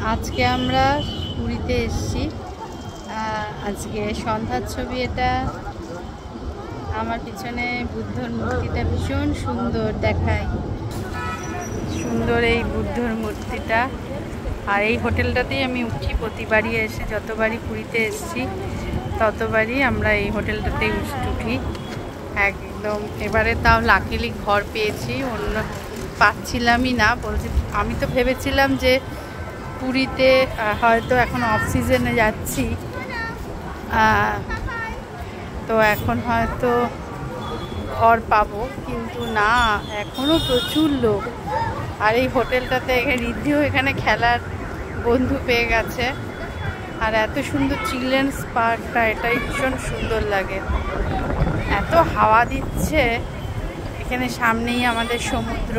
আজকে আমরা পুরীতে এসেছি। আজকে সন্ধ্যার ছবি এটা। আমার পিছনে বুদ্ধর মূর্তিটা ভীষণ সুন্দর দেখায়, সুন্দর এই বুদ্ধর মূর্তিটা। আর এই হোটেলটাতেই আমি উঠি প্রতিবারই এসে, যতবারই পুরীতে এসেছি ততবারই আমরা এই হোটেলটাতেই উঠি একদম। এবারে তাও লাকিলি ঘর পেয়েছি, অন্য পাচ্ছিলামই না। বলছি আমি তো ভেবেছিলাম যে পুরীতে হয়তো এখন অফ সিজনে যাচ্ছি, তো এখন হয়তো ঘর পাবো, কিন্তু না, এখনও প্রচুর লোক। আর এই হোটেলটাতে ঋদ্ধিও এখানে খেলার বন্ধু পেয়ে গেছে। আর এত সুন্দর চিলড্রেন্স পার্কটা, এটাই ভীষণ সুন্দর লাগে। এত হাওয়া দিচ্ছে, এখানে সামনেই আমাদের সমুদ্র,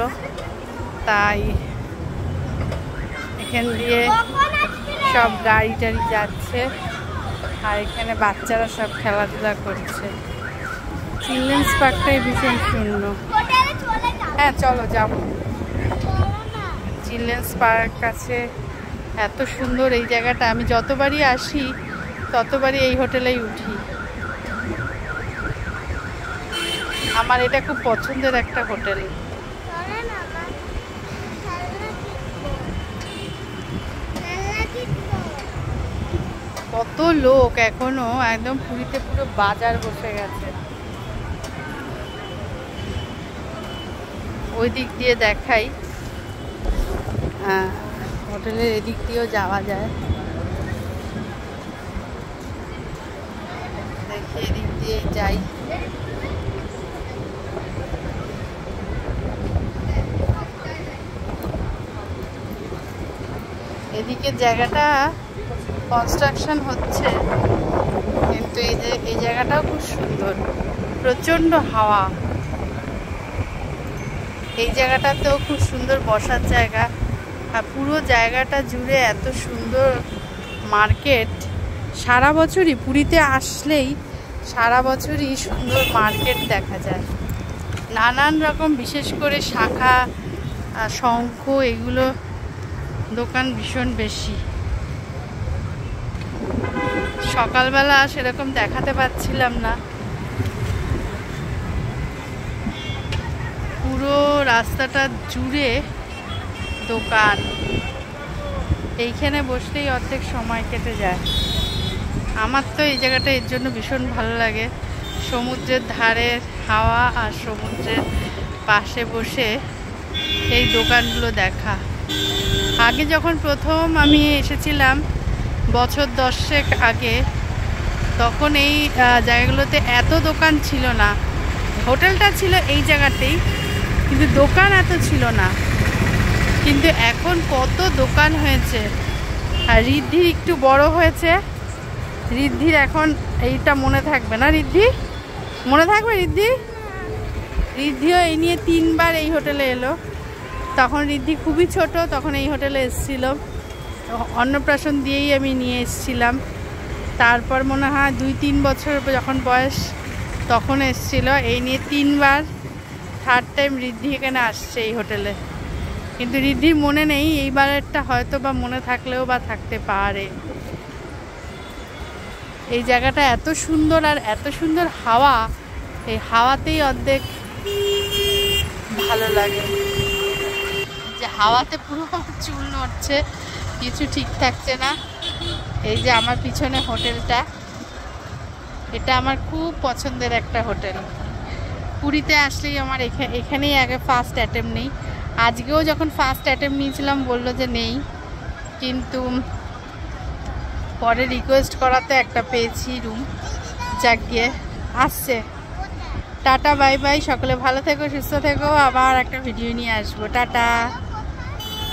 তাই এখান দিয়ে সব গাড়ি টাড়ি যাচ্ছে। আর এখানে বাচ্চারা সব খেলাধুলা করছে। চিলড্রেন্স পার্কটাই ভীষণ সুন্দর। হ্যাঁ চলো যাবো। চিলড্রেন্স পার্ক আছে, এত সুন্দর এই জায়গাটা। আমি যতবারই আসি ততবারই এই হোটেলেই উঠি। আমার এটা খুব পছন্দের একটা হোটেল। কত লোক এখনো, একদম পুরীতে পুরো বাজার বসে গেছে। ওই দিক দিয়ে দেখাই, হোটেলের এদিক দিয়েও যাওয়া যায়। দেখি এদিক দিয়ে যাই। এদিকে জায়গাটা কনস্ট্রাকশন হচ্ছে, কিন্তু এই জায়গাটাও খুব সুন্দর। প্রচন্ড হাওয়া। এই জায়গাটাতেও খুব সুন্দর বসার জায়গা। আর পুরো জায়গাটা জুড়ে এত সুন্দর মার্কেট। সারা বছরই পুরীতে আসলেই সারা বছরই সুন্দর মার্কেট দেখা যায়। নানান রকম, বিশেষ করে শাঁখা, শঙ্খ, এগুলো দোকান ভীষণ বেশি। সকালবেলা সেরকম দেখাতে পাচ্ছিলাম না। পুরো রাস্তাটা জুড়ে দোকান। এইখানে বসলেই অর্ধেক সময় কেটে যায়। আমার তো এই জায়গাটা এর জন্য ভীষণ ভালো লাগে। সমুদ্রের ধারের হাওয়া আর সমুদ্রের পাশে বসে এই দোকানগুলো দেখা। আগে যখন প্রথম আমি এসেছিলাম বছর 10 আগে, তখন এই জায়গাগুলোতে এত দোকান ছিল না। হোটেলটা ছিল এই জায়গাতেই, কিন্তু দোকান এত ছিল না। কিন্তু এখন কত দোকান হয়েছে। আর ঋদ্ধি একটু বড় হয়েছে, ঋদ্ধির এখন এইটা মনে থাকবে না। ঋদ্ধি মনে থাকবে? ঋদ্ধিও এই নিয়ে 3 বার এই হোটেলে এলো। তখন ঋদ্ধি খুবই ছোট, তখন এই হোটেলে এসেছিল। অন্নপ্রাশন দিয়েই আমি নিয়ে এসেছিলাম। তারপর মনে হয় 2-3 বছর যখন বয়স তখন এসেছিল। এই নিয়ে 3 বার, 3rd টাইম ঋদ্ধি এখানে আসছে এই হোটেলে। কিন্তু ঋদ্ধির মনে নেই, এইবারেরটা হয়তো বা মনে থাকলেও বা থাকতে পারে। এই জায়গাটা এত সুন্দর, আর এত সুন্দর হাওয়া। এই হাওয়াতেই অর্ধেক ভালো লাগে। যে হাওয়াতে পুরো চুল নড়ছে, কিছু ঠিক থাকছে না। এই যে আমার পিছনে হোটেলটা, এটা আমার খুব পছন্দের একটা হোটেল। পুরীতে আসলেই আমার এখানেই আগে ফার্স্ট অ্যাটেম্প নেই। আজকেও যখন ফার্স্ট অ্যাটেম্প নিয়েছিলাম বললো যে নেই, কিন্তু পরে রিকোয়েস্ট করাতে একটা পেয়েছি রুম। যাক গিয়ে আসছে। টাটা, বাই বাই, সকলে ভালো থেকো, সুস্থ থেকো। আবার একটা ভিডিও নিয়ে আসবো। টাটা।